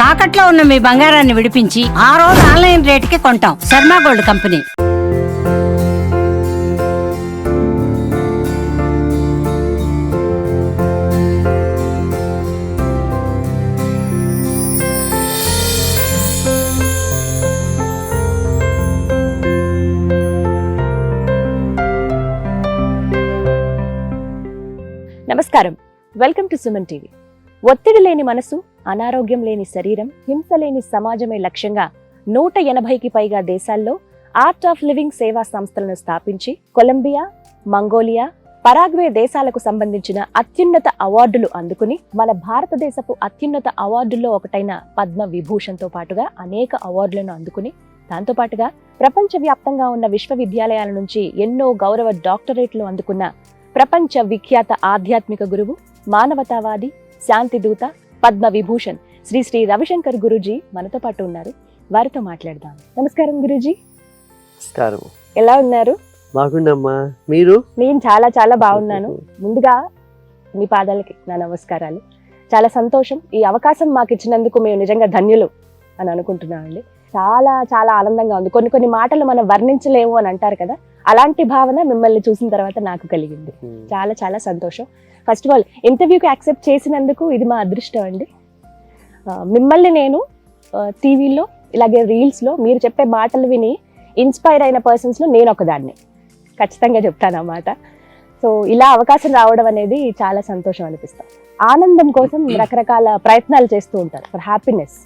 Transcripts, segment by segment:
తాకట్లో ఉన్న మీ బంగారాన్ని విడిపించి ఆ రోజు ఆన్లైన్ రేటుకి కొంటాం. Sharma gold company. నమస్కారం, వెల్కమ్ టు సుమన్ టీవీ. ఒత్తిడి లేని మనసు, అనారోగ్యం లేని శరీరం, హింస లేని సమాజమే లక్ష్యంగా 180కి పైగా దేశాల్లో ఆర్ట్ ఆఫ్ లివింగ్ సేవా సంస్థలను స్థాపించి కొలంబియా, మంగోలియా, పరాగ్వే దేశాలకు సంబంధించిన అత్యున్నత అవార్డులు అందుకుని మన భారతదేశపు అత్యున్నత అవార్డుల్లో ఒకటైన పద్మ విభూషణ్తో పాటుగా అనేక అవార్డులను అందుకుని దాంతోపాటుగా ప్రపంచవ్యాప్తంగా ఉన్న విశ్వవిద్యాలయాల నుంచి ఎన్నో గౌరవ డాక్టరేట్లు అందుకున్న ప్రపంచ విఖ్యాత ఆధ్యాత్మిక గురువు, మానవతావాది, శాంతిదూత, పద్మ విభూషణ్ శ్రీ శ్రీ రవిశంకర్ గురూజీ మనతో పాటు ఉన్నారు. వారితో మాట్లాడదాం. నమస్కారం గురూజీ. నమస్కారం. ఎలా ఉన్నారు? బాగున్నామ్మా, మీరు? నేను చాలా చాలా బాగున్నాను. ముందుగా మీ పాదాలకి నా నమస్కారాలు. చాలా సంతోషం, ఈ అవకాశం మాకు ఇచ్చినందుకు మేము నిజంగా ధన్యులు అని అనుకుంటున్నామండి. చాలా చాలా ఆనందంగా ఉంది. కొన్ని కొన్ని మాటలు మనం వర్ణించలేము అని అంటారు కదా, అలాంటి భావన మిమ్మల్ని చూసిన తర్వాత నాకు కలిగింది. చాలా చాలా సంతోషం. ఫస్ట్ ఆఫ్ ఆల్ ఇంటర్వ్యూకి యాక్సెప్ట్ చేసినందుకు ఇది మా అదృష్టం అండి. మిమ్మల్ని నేను టీవీలో ఇలాగే రీల్స్లో మీరు చెప్పే మాటలు విని ఇన్స్పైర్ అయిన పర్సన్స్లో నేను ఒకదాన్ని ఖచ్చితంగా చెప్తాను అన్నమాట. సో ఇలా అవకాశం రావడం అనేది చాలా సంతోషం అనిపిస్తాం. ఆనందం కోసం రకరకాల ప్రయత్నాలు చేస్తూ ఉంటారు ఫర్ హ్యాపీనెస్.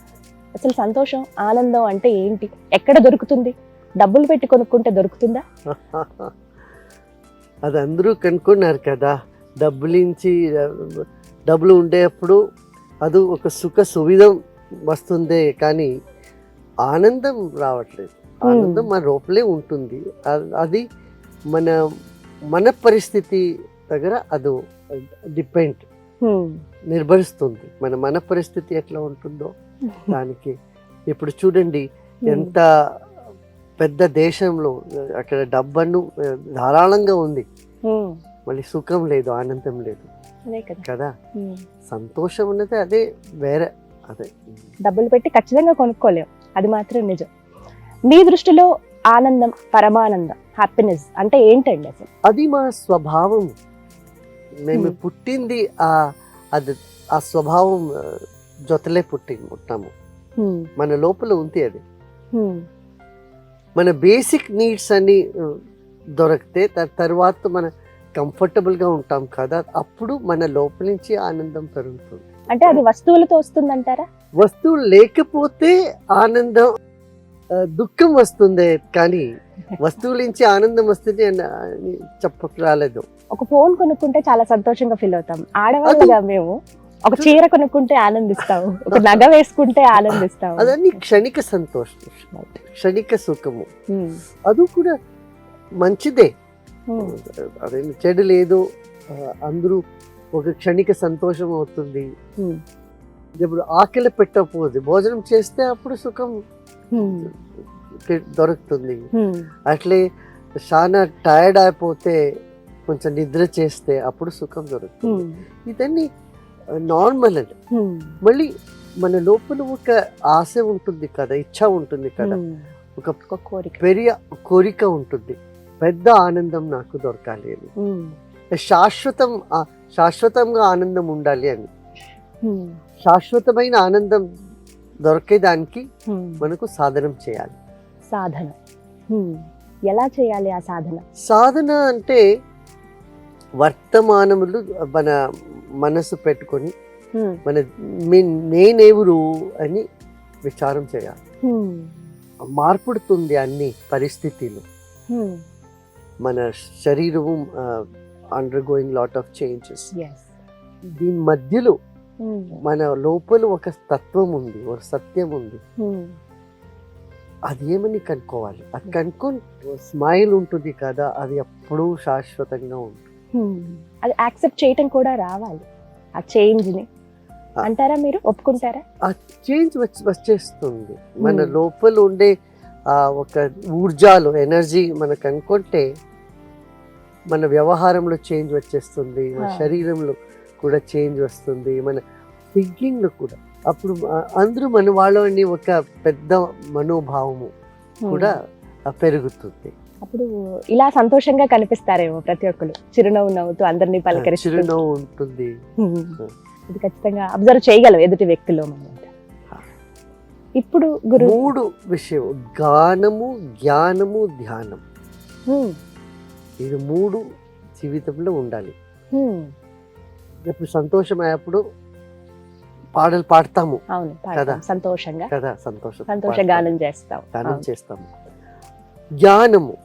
అసలు సంతోషం, ఆనందం అంటే ఏంటి? ఎక్కడ దొరుకుతుంది? డబ్బులు పెట్టి కొనుక్కుంటే దొరుకుతుందా? అది అందరూ కనుక్కున్నారు కదా. డబ్బులు ఉండేప్పుడు అది ఒక సుఖ సువిధం వస్తుంది, కానీ ఆనందం రావట్లేదు. ఆనందం మన లోపలే ఉంటుంది. అది మన మన పరిస్థితి దగ్గర అది డిపెండ్ నిర్భరిస్తుంది. మన పరిస్థితి ఎట్లా ఉంటుందో దానికి. ఇప్పుడు చూడండి, ఎంత పెద్ద దేశంలో అక్కడ డబ్బను ధారాళంగా ఉంది, మళ్ళీ సుఖం లేదు, ఆనందం లేదు కదా. సంతోషం ఉన్నది అదే వేరే. అదే డబ్బులు పెట్టి ఖచ్చితంగా కొనుక్కోలేం, అది మాత్రం నిజం. మీ దృష్టిలో ఆనందం, పరమానందం, హ్యాపీనెస్ అంటే ఏంటండి అసలు? అది మా స్వభావం. మేము పుట్టింది ఆ స్వభావం జొతలే పుట్టాము. మన లోపల ఉంది అది. మన బేసిక్ నీడ్స్ అన్ని దొరికితే తర్వాత మన కంఫర్టబుల్గా ఉంటాం కదా, అప్పుడు మన లోపల నుంచి ఆనందం పెరుగుతుంది. అంటే అది వస్తువులతో వస్తుందంటారా? వస్తువులు లేకపోతే ఆనందం, దుఃఖం వస్తుంది, కానీ వస్తువుల నుంచి ఆనందం వస్తుంది అని చెప్పరాలేదు. ఒక ఫోన్ కొనుక్కుంటే చాలా సంతోషంగా ఫీల్ అవుతాం ఆడవాళ్ళగా మేము. ఒక చీర కొనుక్కుంటే ఆనందిస్తాము, ఒక నగ వేసుకుంటే ఆనందిస్తాము. అదన్నీ క్షణిక సంతోషం, క్షణిక సుఖము. అది కూడా మంచిదే, అదేమి చెడు లేదు. అందరూ ఒక క్షణిక సంతోషం అవుతుంది. ఇప్పుడు ఆకలి పెట్టకపోతే భోజనం చేస్తే అప్పుడు సుఖం దొరుకుతుంది. అట్లే చాలా టైర్డ్ అయిపోతే కొంచెం నిద్ర చేస్తే అప్పుడు సుఖం దొరుకుతుంది. ఇదన్నీ నార్మల్ అండి. మళ్ళీ మన లోపల ఒక ఆశ ఉంటుంది కదా, ఇచ్చ ఉంటుంది కదా, ఒక కోరిక ఉంటుంది. పెద్ద ఆనందం నాకు దొరకాలి అని, శాశ్వతంగా ఆనందం ఉండాలి అని. శాశ్వతమైన ఆనందం దొరికేదానికి మనకు సాధనం చేయాలి. సాధన ఎలా చేయాలి? ఆ సాధన అంటే వర్తమానములు మన మనసు పెట్టుకొని నేనెవరు అని విచారం చేయాలి. మార్పుడుతుంది అన్ని పరిస్థితులు. మన శరీరము అండర్గోయింగ్ లాట్ ఆఫ్ చేంజెస్. దీని మధ్యలో మన లోపల ఒక తత్వం ఉంది, ఒక సత్యం ఉంది. అదేమని కనుక్కోవాలి. అది కనుక్కొని స్మైల్ ఉంటుంది కదా, అది ఎప్పుడూ శాశ్వతంగా ఉంటుంది. అది యాక్సెప్ట్ చేయటం కూడా రావాలి, ఆ చేంజ్ ని. అంటారా? మీరు ఒప్పుకుంటారా? ఆ చేంజ్ వచ్చేస్తుంది. మన లోపల ఉండే ఒక ఊర్జాలు, ఎనర్జీ మనకు అనుకుంటే మన వ్యవహారంలో చేంజ్ వచ్చేస్తుంది, మన శరీరంలో కూడా చేంజ్ వస్తుంది, మన థింకింగ్లో కూడా. అప్పుడు అందరూ మన వాళ్ళని ఒక పెద్ద మనోభావము కూడా పెరుగుతుంది. అప్పుడు ఇలా సంతోషంగా కనిపిస్తారేమో ప్రతి ఒక్కరు, చిరునవ్వు నవ్వుతూ అందరినీ పలకరిస్తూ. చిరునవ్వు ఉంటుంది. ఇది ఖచ్చితంగా అబ్జర్వ్ చేయగలం ఎదుటి వ్యక్తిలో మనం. ఇప్పుడు గురు 3 విషయం గానము, జ్ఞానము, ధ్యానం, ఇది 3 జీవితంలో ఉండాలి. ఇప్పుడు సంతోషం అయ్యేప్పుడు పాటలు పాడతాము. అవును, కదా, సంతోషంగా కదా, సంతోష గానం చేస్తాం. గానం చేస్తాము. జ్ఞానము,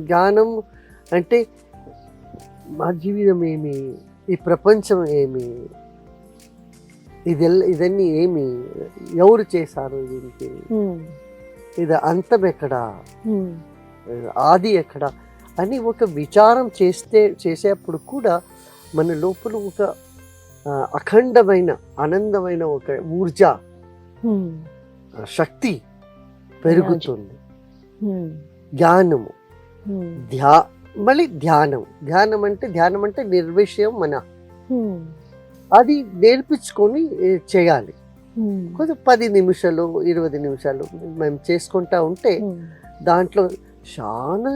జ్ఞానం అంటే మా జీవితం ఏమి, ఈ ప్రపంచం ఏమి, ఇదన్నీ ఏమి, ఎవరు చేశారు దీనికి, ఇది అంతం ఎక్కడా, ఆది ఎక్కడా అని ఒక విచారం చేసేప్పుడు కూడా మన లోపల ఒక అఖండమైన ఆనందమైన ఒక ఊర్జ, శక్తి పెరుగుతుంది. జ్ఞానము, మళ్ళీ ధ్యానం అంటే నిర్విషయం మన, అది నేర్పించుకొని చేయాలి. కొంచెం 10 నిమిషాలు 20 నిమిషాలు మేము చేసుకుంటా ఉంటే దాంట్లో చాలా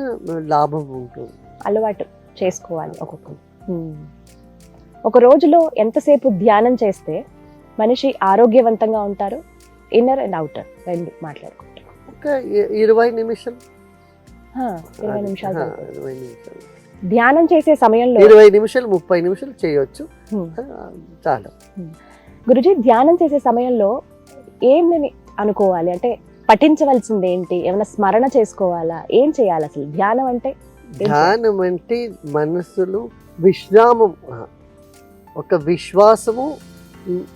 లాభం ఉంటుంది. అలవాటు చేసుకోవాలి ఒక్కొక్కరు. ఒక రోజులో ఎంతసేపు ధ్యానం చేస్తే మనిషి ఆరోగ్యవంతంగా ఉంటారు? ఇన్నర్ అండ్ అవుటర్ రెండు మాట్లాడుకుంటారు. ఒక 20 నిమిషాలు 20 నిమిషాలు ధ్యానం చేసే సమయంలో 20 నిమిషాలు 30 నిమిషాలు చేయొచ్చు, చాలా. గురుజీ, ధ్యానం చేసే సమయంలో ఏమని అనుకోవాలి? అంటే పఠించవలసింది ఏంటి? ఏమైనా స్మరణ చేసుకోవాలా? ఏం చేయాలి అసలు? ధ్యానం అంటే మనసులు విశ్రామం, ఒక విశ్వాసము,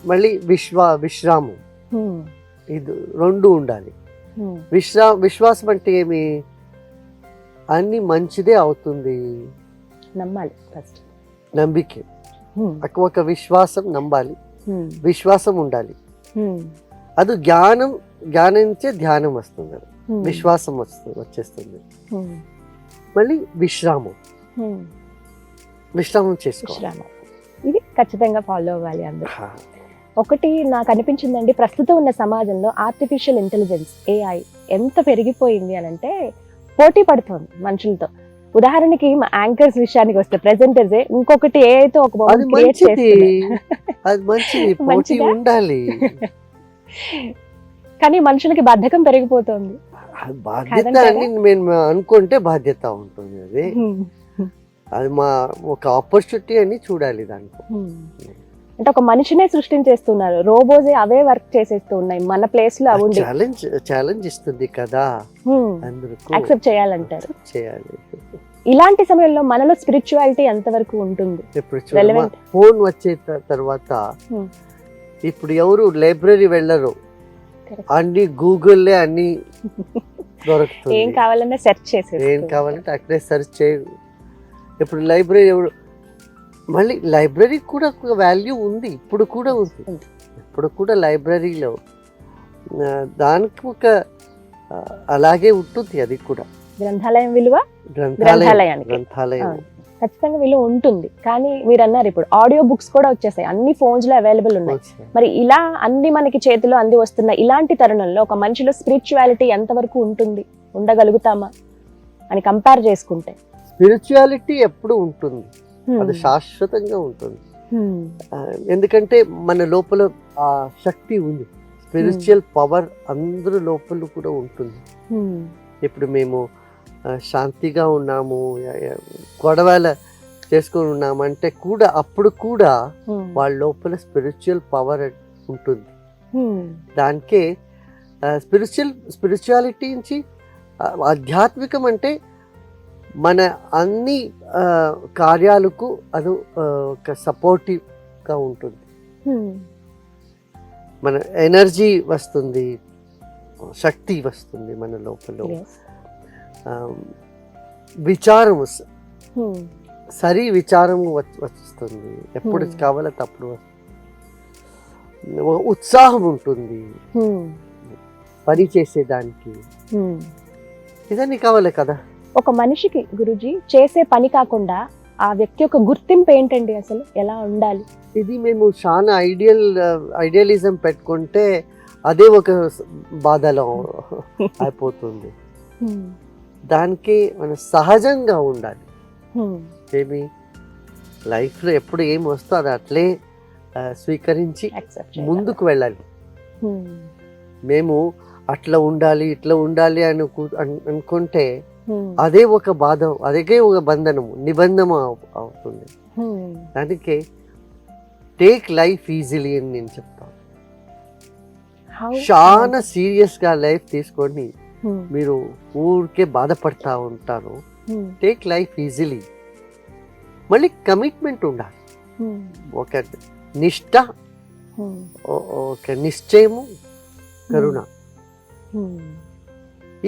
మళ్ళీ విశ్రామం, ఇది 2 ఉండాలి. విశ్వాసం అంటే ఏమి? అన్ని మంచిదే అవుతుంది, నమ్మాలి ఫస్ట్. నమ్మిక, ఒక విశ్వాసం, నమ్మాలి, విశ్వాసం ఉండాలి. అది జ్ఞానించే ధ్యానం వస్తుంది, విశ్వాసం వచ్చేస్తుంది. మళ్ళీ విశ్రామం చేసుకోవాలి. ఇది ఖచ్చితంగా ఫాలో అవ్వాలి అందరూ. ఒకటి నాకు అనిపించిందండి, ప్రస్తుతం ఉన్న సమాజంలో ఆర్టిఫిషియల్ ఇంటెలిజెన్స్ AI ఎంత పెరిగిపోయింది అని అంటే పోటీ పడుతోంది మనుషులతో. ఉదాహరణకి మా యాంకర్స్ విషయానికి వస్తే ప్రెజెంటర్స్ ఇంకొకటి ఏఐతో ఒక క్రియేట్ చేస్తుంది, ఉండాలి. కానీ మనుషులకి బద్ధకం పెరిగిపోతుంది. బాధ్యత అని మేము అనుకుంటే బాధ్యత ఉంటుంది, అది మా ఒక ఆపర్చునిటీ అని చూడాలి దాంట్లో. అంటే ఒక మనిషినే సృష్టించేస్తున్నారు, రోబోజే అవే వర్క్ చేసేస్తూ ఉన్నాయి మన ప్లేస్ లో. అవి ఛాలెంజ్ ఇస్తుంది కదా, యాక్సెప్ట్ చేయాలంటారు. చేయాలి. ఇలాంటి సమయంలో మనలో స్పిరిచువాలిటీ ఎంతవరకు ఉంటుంది? ఫోన్ వచ్చే తర్వాత ఇప్పుడు ఎవరు లైబ్రరీ వెళ్ళరు, అన్ని గూగుల్లే అన్ని దొరుకుతుంది. ఏం కావాలన్నా సెర్చ్ చేసి, ఏం కావాలంటే అక్కడే సెర్చ్ చేయరు. ఇప్పుడు లైబ్రరీ ఎవరు, మళ్ళీ లైబ్రరీ కూడా ఒక వాల్యూ ఉంది, ఇప్పుడు కూడా లైబ్రరీలో దానికి ఒక అలాగే ఉంటుంది. అది కూడా గ్రంథాలయం విలువ, గ్రంథాలయం ఖచ్చితంగా విలువ ఉంటుంది. కానీ మీరు అన్నారు ఇప్పుడు ఆడియో బుక్స్ కూడా వచ్చేసాయి, అన్ని ఫోన్స్ లో అవైలబుల్ ఉన్నాయి. మరి ఇలా అన్ని మనకి చేతిలో అంది వస్తున్న ఇలాంటి తరుణంలో ఒక మనిషిలో స్పిరిచువాలిటీ ఎంతవరకు ఉండగలుగుతామా అని కంపేర్ చేసుకుంటే? స్పిరిచువాలిటీ ఎప్పుడు ఉంటుంది, అది శాశ్వతంగా ఉంటుంది. ఎందుకంటే మన లోపల ఆ శక్తి ఉంది, స్పిరిచువల్ పవర్ అందరి లోపల కూడా ఉంటుంది. ఇప్పుడు మేము శాంతిగా ఉన్నాము, గొడవలు చేసుకొని ఉన్నాము అంటే కూడా అప్పుడు కూడా వాళ్ళ లోపల స్పిరిచువల్ పవర్ ఉంటుంది. దానికే స్పిరిచువాలిటీ నుంచి ఆధ్యాత్మికం అంటే మన అన్ని కార్యాలకు అది ఒక సపోర్టివ్గా ఉంటుంది. మన ఎనర్జీ వస్తుంది, శక్తి వస్తుంది మన లోపల. విచారం విచారము వస్తుంది, ఎప్పుడు కావాలంటే అప్పుడు. ఉత్సాహం ఉంటుంది పని చేసేదానికి, ఇదన్నీ కావాలి కదా. ఒక మనిషికి గురుజీ చేసే పని కాకుండా ఆ వ్యక్తి యొక్క గుర్తింపు ఏంటండి, అసలు ఎలా ఉండాలి? ఇది మేము చాలా ఐడియలిజం పెట్టుకుంటే అదే ఒక బాధలో అయిపోతుంది. దానికి మనం సహజంగా ఉండాలి. ఏమి లైఫ్లో ఎప్పుడు ఏం వస్తో అది అట్లే స్వీకరించి ముందుకు వెళ్ళాలి. మేము అట్లా ఉండాలి ఇట్లా ఉండాలి అనుకుంటే అదే ఒక బాధ, అదే ఒక బంధనము, నిబంధన అవుతుంది. దానికి టేక్ లైఫ్ ఈజీలీ అని నేను చెప్తాను. చాలా సీరియస్గా లైఫ్ తీసుకొని మీరు ఊరికే బాధపడతా ఉంటారు. Take life easily. మళ్ళీ కమిట్మెంట్ ఉండాలి, ఒక నిష్ఠ, ఒక నిశ్చయము, కరుణ,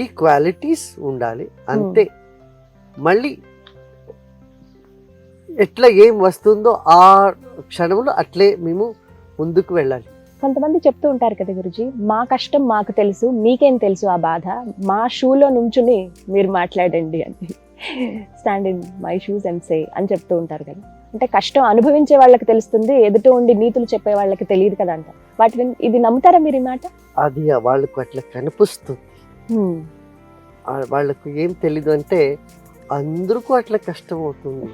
ఈ క్వాలిటీస్ ఉండాలి అంతే. మళ్ళీ ఎట్లా ఏం వస్తుందో ఆ క్షణంలో అట్లే మేము ముందుకు వెళ్ళాలి. కొంతమంది చెప్తూ ఉంటారు కదా గురుజీ, మా కష్టం మాకు తెలుసు, మీకేం తెలుసు ఆ బాధ, మా షూలో నుంచుని మీరు మాట్లాడండి అని, stand in my shoes and say అని చెప్తూ ఉంటారు కదా. అంటే కష్టం అనుభవించే వాళ్ళకి తెలుస్తుంది, ఎదుట ఉండి నీతులు చెప్పే వాళ్ళకి తెలియదు కదా అంట. వాటిని ఇది నమ్ముతారా మీరు ఈ మాట? అది వాళ్ళకు అట్లా కనిపిస్తుంది. వాళ్ళకు ఏం తెలీదు అంటే అందరికీ అట్లా కష్టం అవుతుంది,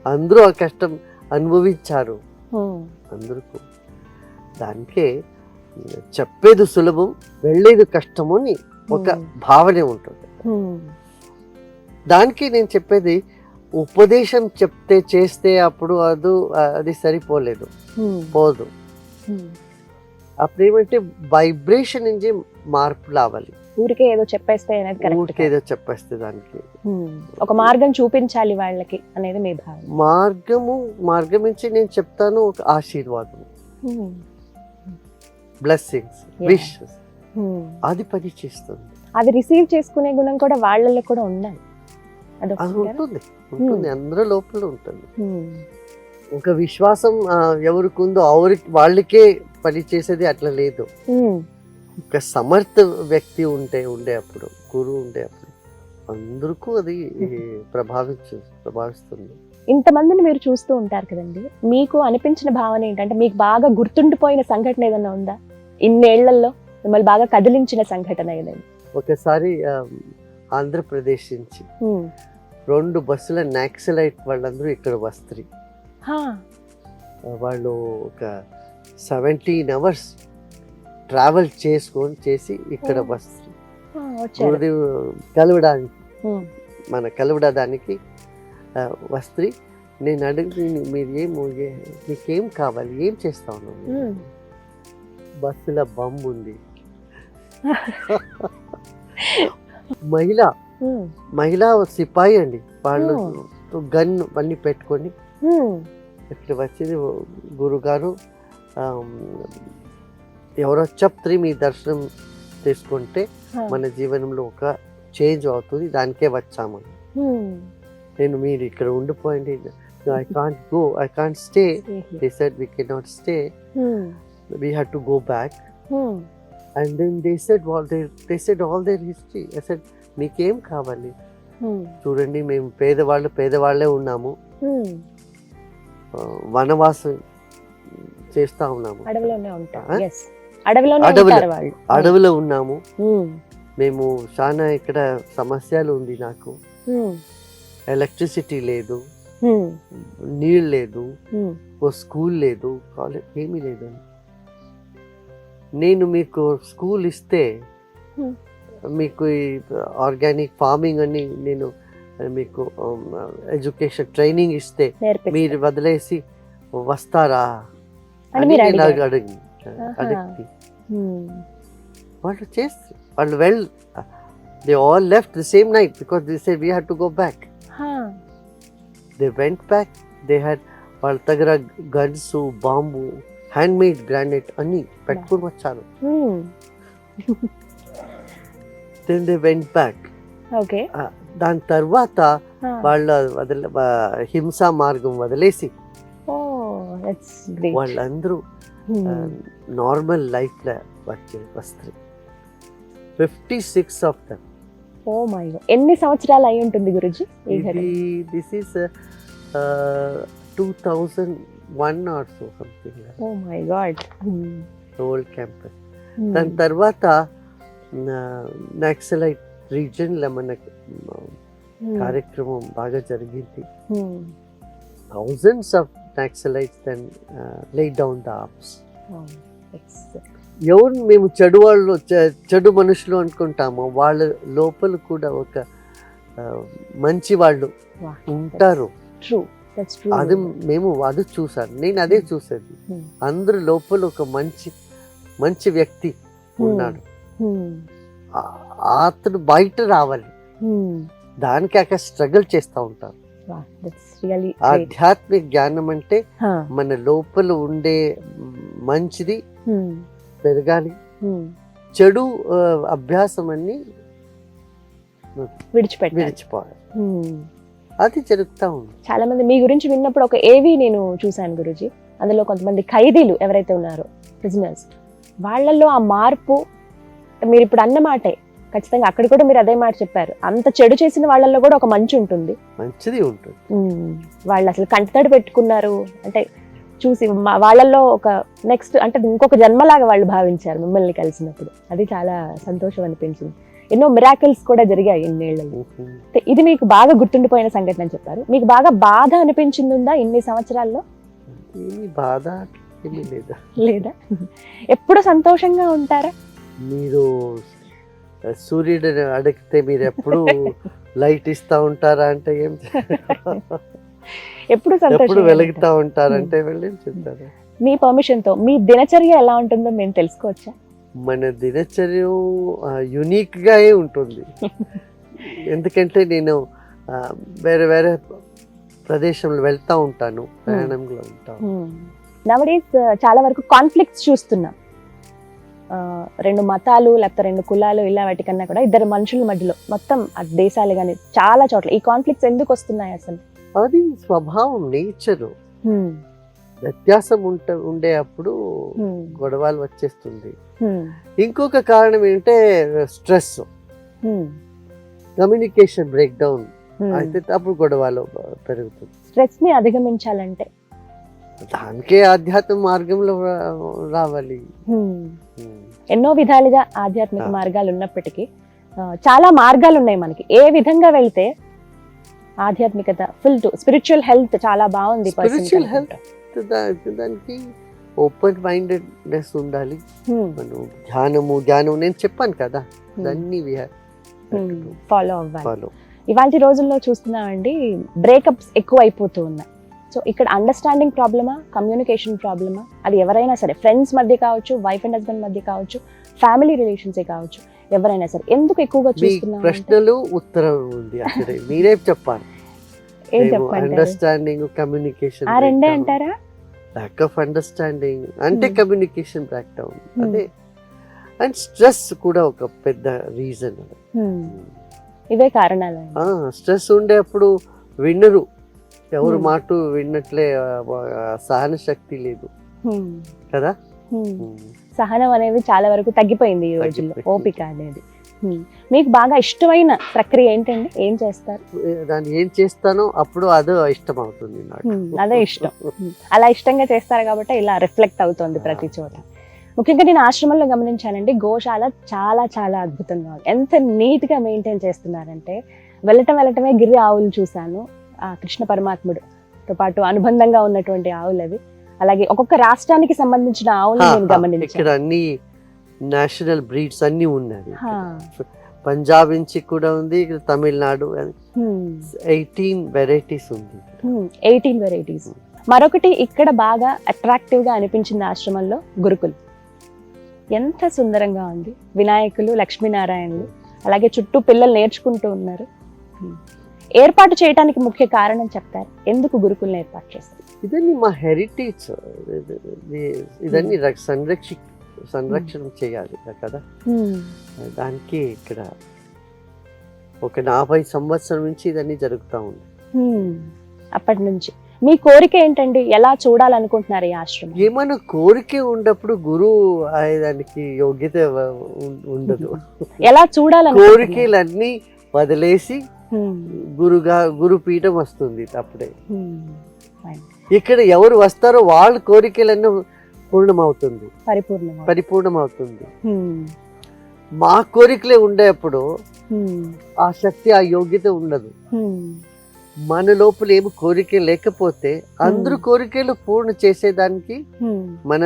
అందరూ ఆ కష్టం అనుభవించారు అందరికీ. దానికే చెప్పేది సులభం, వెళ్ళేది కష్టము అని ఒక భావనే ఉంటుంది. దానికి నేను చెప్పేది ఉపదేశం చెప్తే చేస్తే అప్పుడు అది సరిపోలేదు, పోదు. అప్పుడు ఏమంటే వైబ్రేషన్ నుంచి మార్పు రావాలి. ఊరికే ఏదో చెప్పేస్తే ఊరికే ఏదో చెప్పేస్తే దానికి ఒక మార్గం చూపించాలి వాళ్ళకి అనేది మీ భావన. మార్గం నుంచి నేను చెప్తాను ఒక ఆశీర్వాదం, బ్లెస్సింగ్స్, విషెస్, అది పని చేస్తుంది. అది రిసీవ్ చేసుకునే గుణం కూడా వాళ్ళలో కూడా ఉండాలి. అది ఉంటుంది అందరూ లోపల ఉంటుంది. ఒక విశ్వాసం ఎవరికి ఉందో వాళ్ళకే పని చేసేది అట్లా లేదు. ఒక సమర్థ వ్యక్తి ఉండే అప్పుడు, గురువు ఉండే అప్పుడు అందరికీ అది ప్రభావిస్తుంది. ఇంతమందిని మీరు చూస్తూ ఉంటారు కదండి, మీకు అనిపించిన భావన ఏంటంటే, మీకు బాగా గుర్తుండిపోయిన సంఘటన ఏదైనా ఉందా ఇన్నేళ్లలో, మిమ్మల్ని బాగా కదిలించిన సంఘటన ఏదైనా? ఒకసారి ఆంధ్రప్రదేశ్ నుంచి 2 బస్సుల నాక్సలైట్ వాళ్ళందరూ ఇక్కడ వస్తారు. వాళ్ళు ఒక 17 hours ట్రావెల్ చేసి ఇక్కడ వస్తారు. గురుదేవ్ కలవడానికి వస్త్రి. నేను అడిగి మీకేం కావాలి, ఏం చేస్తా ఉన్నాను? బస్సులో బమ్ ఉంది. మహిళా సిపాయి అండి, వాళ్ళు గన్ అన్ని పెట్టుకొని ఇక్కడ వచ్చింది. గురుగారు ఎవరో చెప్తే మీ దర్శనం తీసుకుంటే మన జీవనంలో ఒక చేంజ్ అవుతుంది, దానికే వచ్చామని. నేను మీరు ఇక్కడ ఉండిపోయింది, I can't go, I can't stay. They said we cannot stay. We had to go back. And then they said all their history. I said మీకేం కావాలి? చూడండి, మేము పేదవాళ్ళే ఉన్నాము, వనవాసం చేస్తా ఉన్నాము, అడవిలో ఉన్నాము. మేము చాలా ఇక్కడ సమస్యలు ఉంది. నాకు ఎలక్ట్రిసిటీ లేదు, నీళ్ళు లేదు, ఓ స్కూల్ లేదు, కాలేజ్ ఏమీ లేదు. నేను మీకు స్కూల్ ఇస్తే, మీకు ఆర్గానిక్ ఫార్మింగ్ అని నేను మీకు ఎడ్యుకేషన్ ట్రైనింగ్ ఇస్తే మీరు వదిలేసి వస్తారా అని నేను అడిగి వాళ్ళు చేస్తారు. వాళ్ళు they all left the same night because they said we had to go back. They went back. They had వాళ్ళ దగ్గర గన్స్, బాంబు, హ్యాండ్మేడ్ గ్రానైట్ అన్ని పెట్టుకుని వచ్చారు. Then they went back. Okay. దాని తర్వాత వాళ్ళ హింసా మార్గం వదిలేసి వాళ్ళందరూ నార్మల్ లైఫ్ లో వస్తారు. 56 of them. Oh my God. ఎన్ని సంవత్సరాలు అయి ఉంటుంది Guruji? This is 2001 or so something oh my God. Old campus. దాని తర్వాత నక్సలైట్ రీజన్లో మనకు కార్యక్రమం బాగా జరిగింది. Thousands of Naxalites then lay down the arms. ఎవరు మేము చెడు వాళ్ళు చెడు మనుషులు అనుకుంటామో వాళ్ళ లోపల కూడా ఒక మంచి వాళ్ళు ఉంటారు. అది మేము అది చూసాను, నేను అదే చూసేది. అందరి లోపల ఒక మంచి వ్యక్తి ఉన్నాడు, అతను బయట రావాలి. దానికి అక్కడ స్ట్రగుల్ చేస్తూ ఉంటారు. ఆధ్యాత్మిక జ్ఞానం అంటే మన లోపల ఉండే మంచిది పెరగాలి, చెడు అభ్యాసం అన్ని విడిచిపోవాలి. అది జరుగుతూ ఉంది. చాలా మంది మీ గురించి విన్నప్పుడు ఒక ఏవి నేను చూశాను గురుజీ. అందులో కొంతమంది ఖైదీలు ఎవరైతే ఉన్నారో ప్రిజనర్స్, వాళ్ళల్లో ఆ మార్పు మీరు ఇప్పుడు అన్న మాటే ఖచ్చితంగా అక్కడ కూడా మీరు అదే మాట చెప్పారు. అంత చెడు చేసిన వాళ్ళల్లో కూడా ఒక మంచి ఉంటుంది, మంచిది ఉంటుంది. వాళ్ళు అసలు కంటతడి పెట్టుకున్నారు అంటే చూసి వాళ్ళల్లో ఒక నెక్స్ట్ అంటే ఇంకొక జన్మలాగా వాళ్ళు భావించారు మిమ్మల్ని కలిసినప్పుడు. అది చాలా సంతోషం అనిపించింది. ఎన్నో మిరాకిల్స్ కూడా జరిగాయి ఇన్నేళ్లలో. ఇది మీకు బాగా గుర్తుండిపోయిన సంఘటన అని చెప్పారు. మీకు బాగా బాధ అనిపించింది ఉందా ఇన్ని సంవత్సరాల్లో? బాధ లేదా? ఎప్పుడు సంతోషంగా ఉంటారా? మీరు సూర్యుడు అడిగితే మీరు ఎప్పుడు లైట్ ఇస్తా ఉంటారా అంటే ఏం ఎప్పుడు వెలుగుతా ఉంటారంటే వెళ్ళి చెప్తారు. మీ పర్మిషన్ తో మీ దినచర్య ఎలా ఉంటుందో మేము తెలుసుకోవచ్చా? మన దినచర్య యునిక్ గా ఉంటుంది. ఎందుకంటే నేను వేరే వేరే ప్రదేశంలో వెళ్తా ఉంటాను, ప్రయాణంలో ఉంటాను. నవడేస్ చాలా వరకు కాన్ఫ్లిక్ట్స్ చూస్తున్నాం. రెండు మతాలు లేకపోతే రెండు కులాలు ఇలా వాటికన్నా కూడా ఇద్దరు మనుషుల మధ్యలో మొత్తం దేశాలు కానీ చాలా చోట్ల ఈ కాన్ఫ్లిక్ట్స్ ఎందుకు వస్తున్నాయి అసలు? అది స్వభావం, నేచరు. వ్యత్యాసం ఉండే అప్పుడు గొడవలు వచ్చేస్తుంది. ఇంకొక కారణం ఏంటంటే స్ట్రెస్, కమ్యూనికేషన్ బ్రేక్ డౌన్ అయితే అప్పుడు గొడవలు పెరుగుతుంది. స్ట్రెస్ ని అధిగమించాలంటే దానికే ఆధ్యాత్మిక మార్గంలో రావాలి. ఎన్నో విధాలుగా ఆధ్యాత్మిక మార్గాలు ఉన్నప్పటికీ చాలా మార్గాలు ఉన్నాయి మనకి. ఏ విధంగా వెళ్తే ఆధ్యాత్మికత ఫుల్ టు స్పిరిచువల్ హెల్త్ చాలా బాగుంది. స్పిరిచువల్ హెల్త్ దానికి ఓపెన్ మైండెడ్నెస్ ఉండాలి. మనం ధ్యానం నేను చెప్పాను కదా, దాన్ని ఫాలో అవ్వాలి. ఇవాళ రోజుల్లో చూస్తున్నామండి బ్రేకప్స్ ఎక్కువ అయిపోతూ ఉన్నాయి. సో ఇక్కడ అండర్స్టాండింగ్ ప్రాబ్లమా, కమ్యూనికేషన్ ప్రాబ్లమా? అది ఎవరైనా సరే, ఫ్రెండ్స్ మధ్య కావచ్చు, వైఫ్ అండ్ హస్బెండ్ మధ్య కావచ్చు, ఫ్యామిలీ రిలేషన్సే కావచ్చు, ఎవరైనా సరే ఎందుకు ఎక్కువగా చూస్తున్నాం? ప్రశ్నలు ఉత్తరం ఉంది అక్కడ, మీరే చెప్పాలి. అండర్స్టాండింగ్, కమ్యూనికేషన్ ఆ రెండే అంటారా? లాక్ ఆఫ్ అండర్స్టాండింగ్ అంటే కమ్యూనికేషన్ బ్రేక్ డౌన్ అదే. అండ్ స్ట్రెస్ కూడా ఒక పెద్ద రీజన్. ఇవే కారణాలు. స్ట్రెస్ ఉండేప్పుడు వినరు, ఎవరు మాట విన్నట్లే, సహన శక్తి లేదు కదా. సహనం అనేది చాలా వరకు తగ్గిపోయింది ఈ రోజుల్లో, ఓపిక అనేది. మీకు బాగా ఇష్టమైన ప్రక్రియ ఏంటండి? ఏం చేస్తారు? దాన్ని ఏం చేస్తానో అప్పుడు అదే ఇష్టం అవుతుంది నాకు. అదే ఇష్టం. అలా ఇష్టంగా చేస్తారు కాబట్టి ఇలా రిఫ్లెక్ట్ అవుతుంది ప్రతి చోట. ముఖ్యంగా నేను ఆశ్రమంలో గమనించానండి, గోశాల చాలా చాలా అద్భుతంగా ఉంది. ఎంత నీట్ గా మెయింటైన్ చేస్తున్నారంటే, వెళ్ళటమే గిరి ఆవులు చూశాను. ఆ కృష్ణ పరమాత్ముడుతో పాటు అనుబంధంగా ఉన్నటువంటి ఆవులు అవి. అలాగే ఒక్కొక్క రాష్ట్రానికి సంబంధించిన ఆవులు నేను గమనించాను. ఇక్కడ అన్ని నేషనల్ బ్రీడ్స్ అన్ని ఉన్నాయి. పంజాబ్ నుంచి కూడా ఉంది, తమిళనాడు 18 వెరైటీస్ ఉంది. 18 వెరైటీస్. మరొకటి ఇక్కడ బాగా అట్రాక్టివ్ గా అనిపించింది ఆశ్రమంలో గురుకులు. ఎంత సుందరంగా ఉంది. వినాయకులు, లక్ష్మీనారాయణలు, అలాగే చుట్టూ పిల్లలు నేర్చుకుంటూ ఉన్నారు. ఏర్పాటు చేయడానికి ముఖ్య కారణం చెప్తారు, ఎందుకు గురుకులను ఏర్పాటు చేస్తారు? ఇదన్నీ మా హెరిటేజ్, ఇదన్నీ సంరక్షణ చేయాలి కదా. దానికి ఇక్కడ ఒక 40 సంవత్సరం నుంచి ఇదన్నీ జరుగుతూ ఉంది. అప్పటి నుంచి మీ కోరిక ఏంటండి? ఎలా చూడాలనుకుంటున్నారు ఈ ఆశ్రమం? ఏమైనా కోరిక ఉన్నప్పుడు గురువు దానికి యోగ్యత ఉండదు. ఎలా చూడాలని కోరికలన్నీ వదిలేసి గురుపీఠం వస్తుంది అప్పుడే. ఇక్కడ ఎవరు వస్తారో వాళ్ళ కోరికలన్నీ పూర్ణమవుతుంది, పరిపూర్ణమవుతుంది. మా కోరికలే ఉండేప్పుడు ఆ శక్తి, ఆ యోగ్యత ఉండదు. మన లోపల ఏమి కోరిక లేకపోతే అందరు కోరికలు పూర్ణ చేసేదానికి మన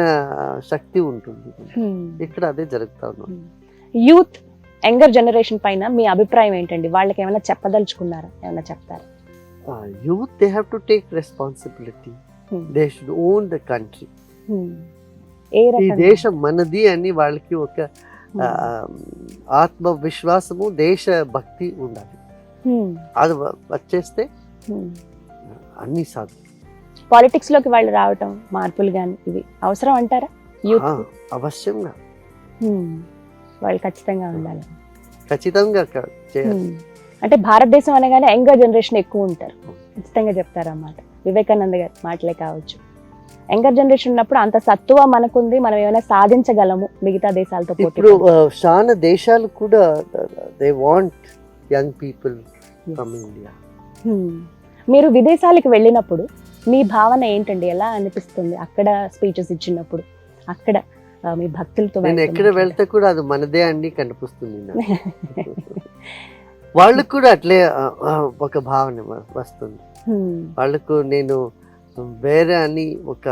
శక్తి ఉంటుంది. ఇక్కడ అదే జరుగుతా ఉంది. యూత్, యంగర్ జనరేషన్ పైన మీ అభిప్రాయం ఏంటండి? వాళ్ళకి ఏమైనా చెప్పదలుచుకున్నారా? ఏమైనా చెప్తారా? Youth they have to take responsibility. They should own the country. ఈ దేశం మనది అని వాళ్ళకి ఒక ఆత్మవిశ్వాసము, దేశ భక్తి ఉండాలి. అది వచ్చేస్తే అన్ని సాధు. పాలిటిక్స్ లోకి వాళ్ళు రావటం, మార్పులు గాని ఇవి అవసరం అంటారా? యూత్ అవశ్యంగా వాళ్ళు ఖచ్చితంగా ఉండాలి. ఖచ్చితంగా చేయాలి. అంటే భారతదేశం అనగానే యంగర్ జనరేషన్ ఎక్కువ ఉంటారు, ఖచ్చితంగా చెప్తారన్నమాట. వివేకానంద గారి మాటలే కావచ్చు. యంగర్ జనరేషన్ ఉన్నప్పుడు అంత సత్తువ మనకుంది, మనం ఏమైనా సాధించగలము మిగతా దేశాలతో పోటీ. ఇప్పుడు చాలా దేశాలు కూడా they want young people from India. మీరు విదేశాలకు వెళ్ళినప్పుడు మీ భావన ఏంటండి? ఎలా అనిపిస్తుంది అక్కడ స్పీచెస్ ఇచ్చినప్పుడు? అక్కడ మీ భక్తులతో నేను ఎక్కడ వెళ్తే కూడా అది మనదే అండి కనిపిస్తుంది. వాళ్ళకు కూడా అట్లే ఒక భావన వస్తుంది. వాళ్ళకు నేను వేరే అని ఒక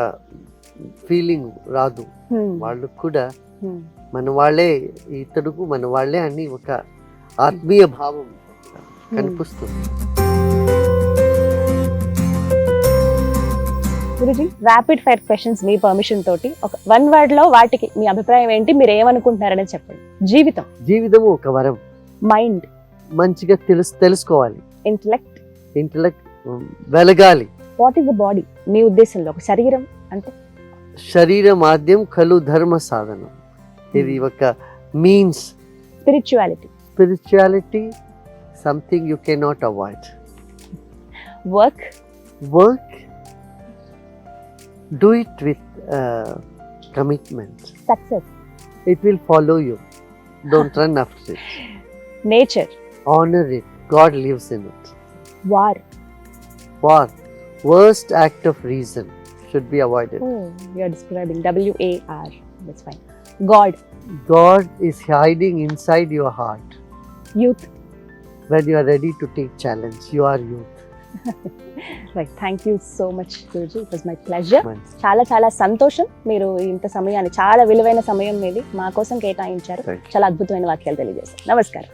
ఫీలింగ్ రాదు. వాళ్ళకు కూడా మన వాళ్ళే, ఇతరుకు మన వాళ్ళే అని ఒక ఆత్మీయ భావం కనిపిస్తుంది. గురుజీ, ర్యాపిడ్ ఫైర్ క్వశ్చన్స్ మీ పర్మిషన్ తోటి ఒక 1 word లో వాటికి మీ అభిప్రాయం ఏంటి, మీరు ఏమనుకుంటున్నారని చెప్పండి. జీవితం ఒక వరం. మైండ్ మంచిగా తెలుసుకోవాలి. ఇంటెలెక్ట్ వెలగాలి. వాట్ ఈస్ ద బాడీ మీ ఉద్దేశంలో? ఒక శరీరం అంటే శరీర మాధ్యం కలు ధర్మ సాధనం. ఇది ఒక means. Spirituality something you cannot avoid. work do it with commitment. success it will follow you. Don't run after it. nature honor it. God lives in it. war worst act of reason should be avoided. You are describing WAR. That's fine. God is hiding inside your heart. youth when you are ready to take challenge. You are youth. Right. Thank you so much, Guruji. It was my pleasure. చాలా సంతోషం. మీరు ఇంత సమయాన్ని, చాలా విలువైన సమయం మీది మా కోసం కేటాయించారు. చాలా అద్భుతమైన వాక్యాలు తెలియజేశారు. నమస్కారం.